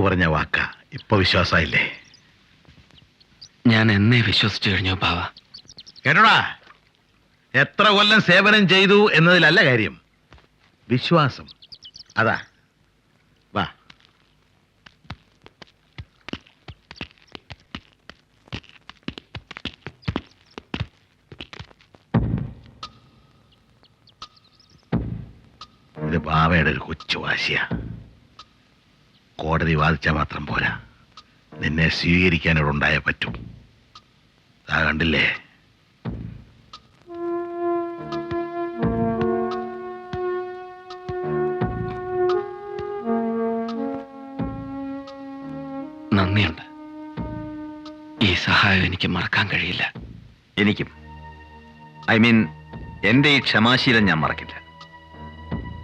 പറഞ്ഞ വാക്ക ഇപ്പൊ വിശ്വാസമായില്ലേ? ഞാൻ എന്നെ വിശ്വസിച്ചു കഴിഞ്ഞു ബാവ. കേട്ടോടാ, എത്ര കൊല്ലം സേവനം ചെയ്തു എന്നതിലല്ല കാര്യം, വിശ്വാസം. അതാ. വാ. ഇത് ബാവയുടെ ഒരു കൊച്ചു വാശിയാ. കോടതി വാദിച്ചാൽ മാത്രം പോരാ, നിന്നെ സ്വീകരിക്കാൻ ഇവിടെ ഉണ്ടായേ പറ്റൂ. ആ കണ്ടില്ലേ, നന്ദിയുണ്ട്. ഈ സഹായം എനിക്ക് മറക്കാൻ കഴിയില്ല. എനിക്കും. ഐ മീൻ, എന്റെ ഈ ക്ഷമാശീലം ഞാൻ മറക്കില്ല.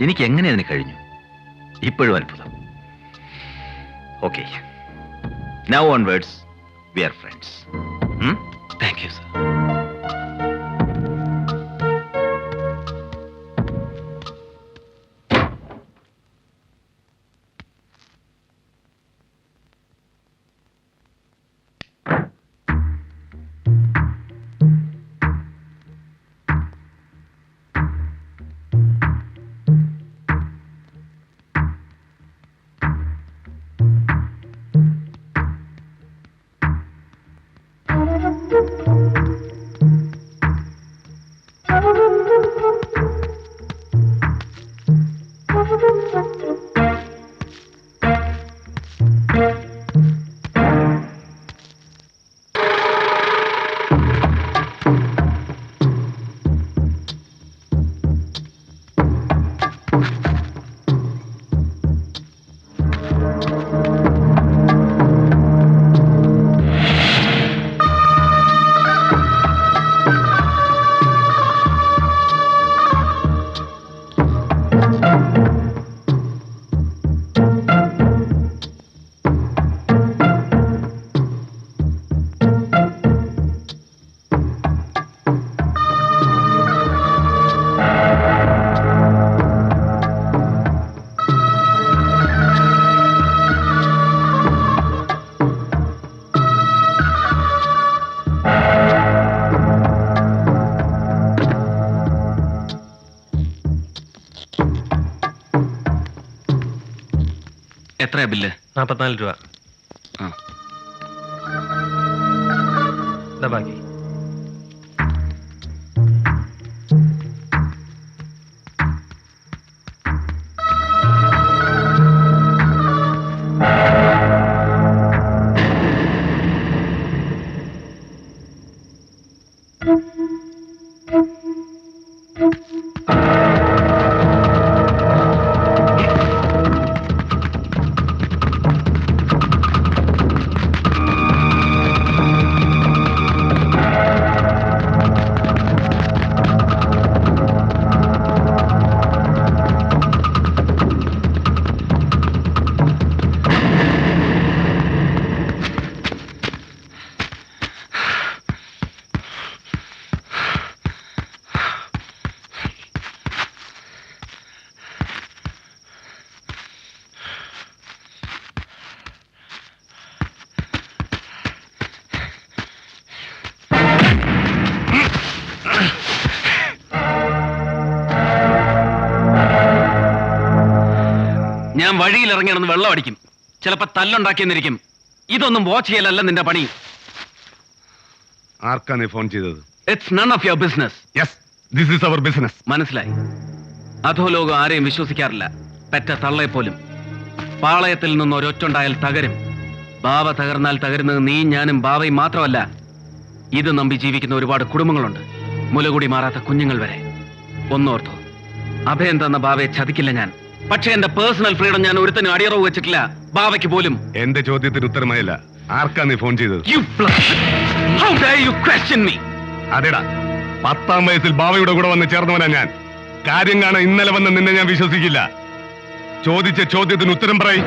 എനിക്ക് എങ്ങനെ അതിന് കഴിഞ്ഞു? ഇപ്പോഴും അത്ഭുതം. Okay, now onwards we are friends. Thank you sir. എത്രയാ ബില്ല്? 44 രൂപ. ബാക്കി ഞാൻ വഴിയിൽ ഇറങ്ങി നടന്ന് വെള്ളം അടിക്കും, ചിലപ്പോ തല്ലുണ്ടാക്കിയെന്നിരിക്കും. ഇതൊന്നും വാച്ച് ചെയ്യലല്ല നിന്റെ പണി. ആർക്കാ നീ ഫോൺ ചെയ്തത്? It's none of your business. Yes, this is our business. മനസ്സിലായി. അധോലോകം ആരെയും വിശ്വസിക്കാറില്ല, പെറ്റ തള്ളയെപ്പോലും. പാളയത്തിൽ നിന്ന് ഒരൊറ്റുണ്ടായാൽ തകരും. ബാവ തകർന്നാൽ തകരുന്നത് നീ ഞാനും ബാവയും മാത്രമല്ല, ഇത് നമ്പി ജീവിക്കുന്ന ഒരുപാട് കുടുംബങ്ങളുണ്ട്, മുലകുടി മാറാത്ത കുഞ്ഞുങ്ങൾ വരെ. ഒന്നോർത്തോ, അഭയം തന്ന ബാവയെ ചതിക്കില്ല ഞാൻ. പക്ഷേ എന്റെ പേഴ്സണൽ ഫ്രീഡം ഞാൻ ഒരുത്തനും അടിയറവ് വെച്ചിട്ടില്ല, ബാവയ്ക്ക് പോലും. എന്റെ ചോദ്യത്തിന് ഉത്തരമായില്ല. ആർക്കാ നീ ഫോൺ ചെയ്തത്? How dare you question me? അതെടാ, 10ാം വയസ്സിൽ ബാവയുടെ കൂടെ വന്ന് ചേർന്നവനാ ഞാൻ. കാര്യം കാണാൻ ഇന്നലെ വന്ന് നിന്നെ ഞാൻ വിശ്വസിക്കില്ല. ചോദിച്ച ചോദ്യത്തിന് ഉത്തരം പറയും.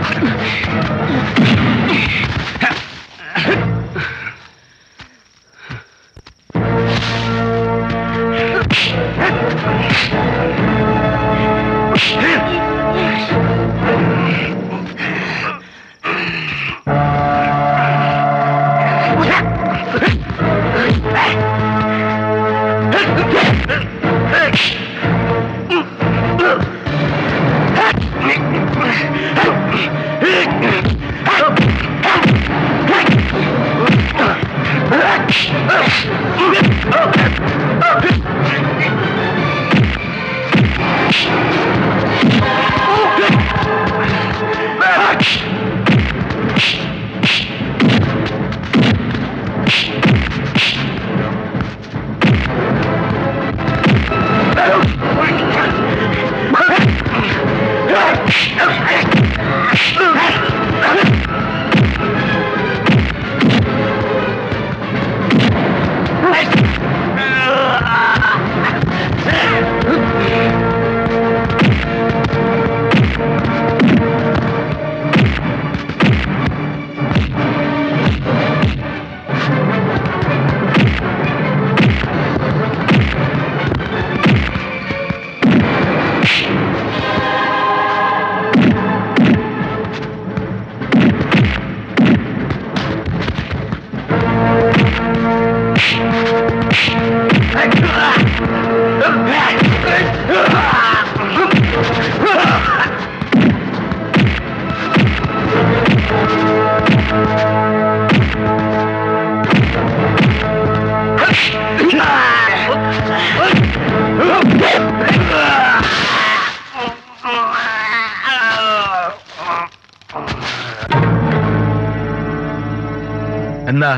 എന്താ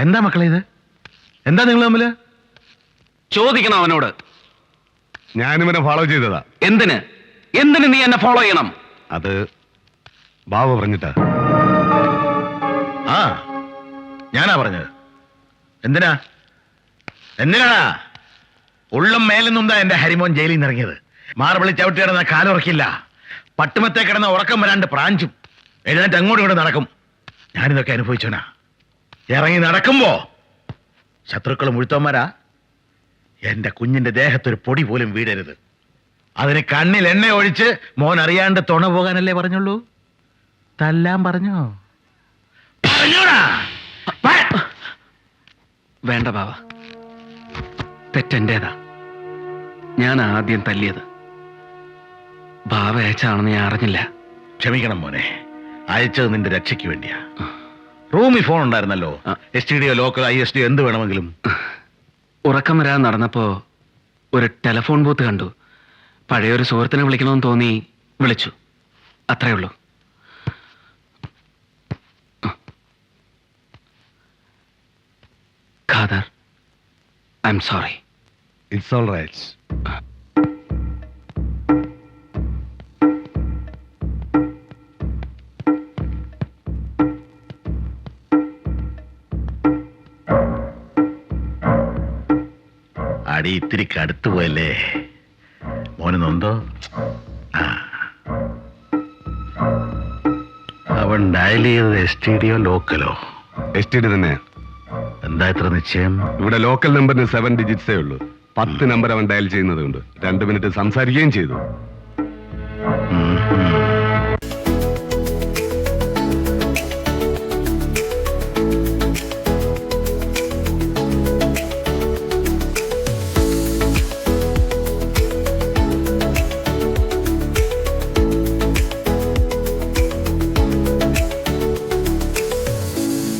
എന്താ മക്കളെ ഇത്? എന്താ നിങ്ങൾ തമ്മില്? ചോദിക്കണം അവനോട്. ഞാനിവനെ ഫോളോ ചെയ്തതാ. എന്തിന് എന്തിന് നീ എന്നെ ഫോളോ ചെയ്യണം? അത് ബാബ പറഞ്ഞിട്ടാ. ആ ഞാനാ പറഞ്ഞത്. എന്തിനാ എന്തിനാടാ? ഉള്ളും മേലെന്നുണ്ടാ എന്റെ ഹരിമോൻ ജയിലിൽ നിന്ന് ഇറങ്ങിയത്. മാർബിളി ചവിട്ടി കിടന്ന കാലുറക്കില്ല, പട്ടുമത്തെ കിടന്ന ഉറക്കം വരാണ്ട് പ്രാഞ്ചും എഴുന്നേറ്റ് അങ്ങോട്ടും ഇങ്ങോട്ട് നടക്കും. ഞാനിതൊക്കെ അനുഭവിച്ചോനാ. ഇറങ്ങി നടക്കുമ്പോ ശത്രുക്കൾ മുഴുത്തവന്മാരാ. എന്റെ കുഞ്ഞിന്റെ ദേഹത്തൊരു പൊടി പോലും വീടരുത്. അതിന് കണ്ണിൽ എണ്ണ ഒഴിച്ച് മോൻ അറിയാണ്ട് തുണ പോകാനല്ലേ പറഞ്ഞുള്ളൂ? തല്ലാൻ പറഞ്ഞോ? പറഞ്ഞോടാ. വേണ്ട ബാബ, തെറ്റെന്റേതാ. ഞാൻ ആദ്യം തല്ലിയത്. ബാബ അയച്ചാണെന്ന് ഞാൻ അറിഞ്ഞില്ല. ക്ഷമിക്കണം മോനെ, അയച്ചത് നിന്റെ രക്ഷയ്ക്ക് വേണ്ടിയാ. റൂമിൽ ഫോൺ ഉണ്ടായിരുന്നല്ലോ. STD ലോക്കൽ ISD എന്ത് വേണമെങ്കിലും. ഉറക്കം വരാൻ നടന്നപ്പോ ഒരു ടെലിഫോൺ ബൂത്ത് കണ്ടു. പഴയൊരു സുഹൃത്തിനെ വിളിക്കണമെന്ന് തോന്നി വിളിച്ചു. അത്രേ ഉള്ളൂ. Khader, I'm sorry. It's all right. അടി ഇത്തിരി കടുത്തു പോയല്ലേ മോന്? നൊന്തോ? അവൻ ഡയൽ ചെയ്തത് STD ലോക്കലോ? STD തന്നെയാ. എന്താ ഇത്ര നിശ്ചയം? ഇവിടെ ലോക്കൽ നമ്പറിന് 7 ഡിജിറ്റ്സേ ഉള്ളൂ. 10 നമ്പർ അവൻ ഡയൽ ചെയ്യുന്നത് കൊണ്ട് 2 മിനിറ്റ് സംസാരിക്കുകയും ചെയ്തു. ഉം.